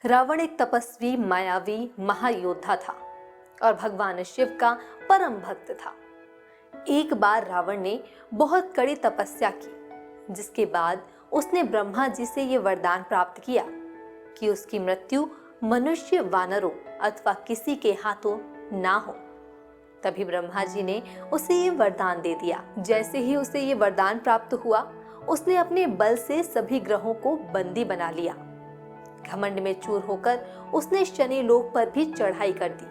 रावण एक तपस्वी, मायावी महायोद्धा था और भगवान शिव का परम भक्त था। एक बार रावण ने बहुत कड़ी तपस्या की, जिसके बाद उसने ब्रह्मा जी से ये वरदान प्राप्त किया कि उसकी मृत्यु मनुष्य, वानरों अथवा किसी के हाथों ना हो। तभी ब्रह्मा जी ने उसे ये वरदान दे दिया। जैसे ही उसे ये वरदान प्राप्त हुआ, उसने अपने बल से सभी ग्रहों को बंदी बना लिया। घमंड में चूर होकर उसने शनि लोक पर भी चढ़ाई कर दी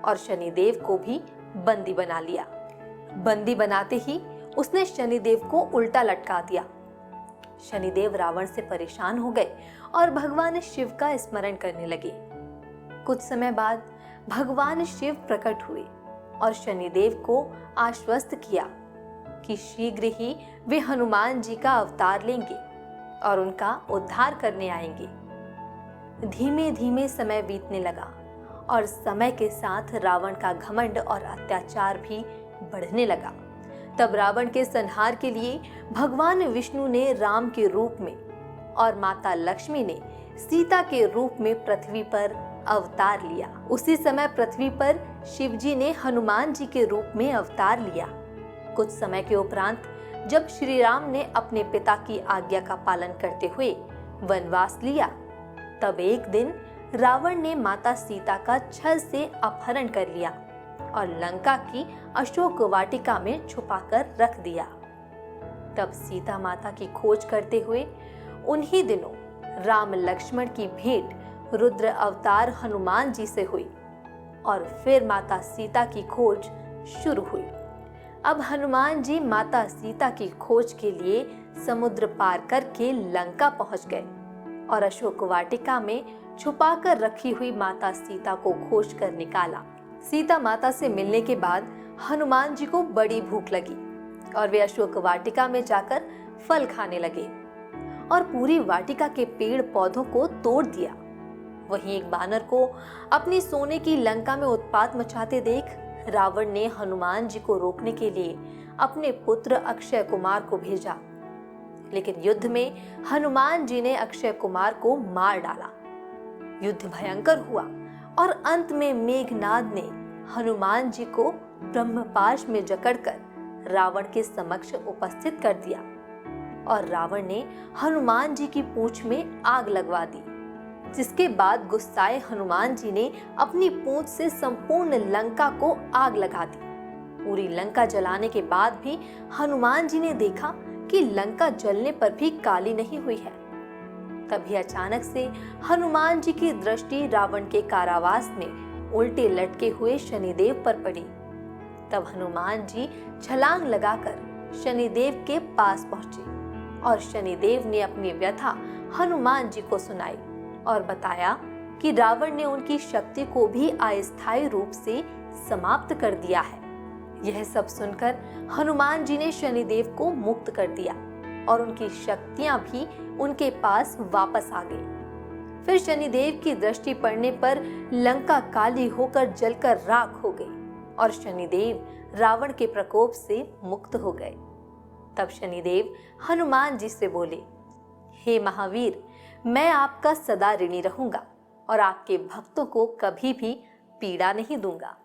और शनिदेव को भी बंदी बना लिया। बंदी बनाते ही उसने शनिदेव को उल्टा लटका दिया। शनिदेव रावण से परेशान हो गए और भगवान शिव का स्मरण करने लगे। कुछ समय बाद भगवान शिव प्रकट हुए और शनिदेव को आश्वस्त किया कि शीघ्र ही वे हनुमान जी का अवतार लेंगे और उनका उद्धार करने आएंगे। धीमे धीमे समय बीतने लगा और समय के साथ रावण का घमंड और अत्याचार भी बढ़ने लगा। तब रावण के संहार के लिए भगवान विष्णु ने राम के रूप में और माता लक्ष्मी ने सीता के रूप में पृथ्वी पर अवतार लिया। उसी समय पृथ्वी पर शिवजी ने हनुमान जी के रूप में अवतार लिया। कुछ समय के उपरांत जब श्री राम ने अपने पिता की आज्ञा का पालन करते हुए वनवास लिया, तब एक दिन रावण ने माता सीता का छल से अपहरण कर लिया और लंका की अशोक वाटिका में छुपाकर रख दिया। तब सीता माता की खोज करते हुए उन्हीं दिनों राम लक्ष्मण की भेंट रुद्र अवतार हनुमान जी से हुई और फिर माता सीता की खोज शुरू हुई। अब हनुमान जी माता सीता की खोज के लिए समुद्र पार करके लंका पहुंच गए और अशोक वाटिका में छुपाकर रखी हुई माता सीता को खोज कर निकाला। सीता माता से मिलने के बाद हनुमान जी को बड़ी भूख लगी और वे अशोक वाटिका में जाकर फल खाने लगे और पूरी वाटिका के पेड़ पौधों को तोड़ दिया। वहीं एक बानर को अपनी सोने की लंका में उत्पात मचाते देख रावण ने हनुमान जी को रोकने के लिए अपने पुत्र अक्षय कुमार को भेजा, लेकिन युद्ध में हनुमान जी ने अक्षय कुमार को मार डाला। युद्ध भयंकर हुआ और अंत में मेघनाद ने हनुमान जी को ब्रह्मपाश में जकड़कर रावण के समक्ष उपस्थित कर दिया और रावण ने हनुमान जी की पूंछ में आग लगवा दी, जिसके बाद गुस्साए हनुमान जी ने अपनी पूंछ से संपूर्ण लंका को आग लगा दी। पूरी लंका जलाने के बाद भी हनुमान जी ने देखा कि लंका जलने पर भी काली नहीं हुई है। तभी अचानक से हनुमान जी की दृष्टि रावण के कारावास में उल्टे लटके हुए शनिदेव पर पड़ी। तब हनुमान जी छलांग लगाकर शनिदेव के पास पहुंचे और शनिदेव ने अपनी व्यथा हनुमान जी को सुनाई और बताया कि रावण ने उनकी शक्ति को भी अस्थायी रूप से समाप्त कर दिया है। यह सब सुनकर हनुमान जी ने शनिदेव को मुक्त कर दिया और उनकी शक्तियां भी उनके पास वापस आ गई। फिर शनिदेव की दृष्टि पड़ने पर लंका काली होकर जलकर राख हो गई और शनिदेव रावण के प्रकोप से मुक्त हो गए। तब शनिदेव हनुमान जी से बोले, हे महावीर, मैं आपका सदा ऋणी रहूंगा और आपके भक्तों को कभी भी पीड़ा नहीं दूंगा।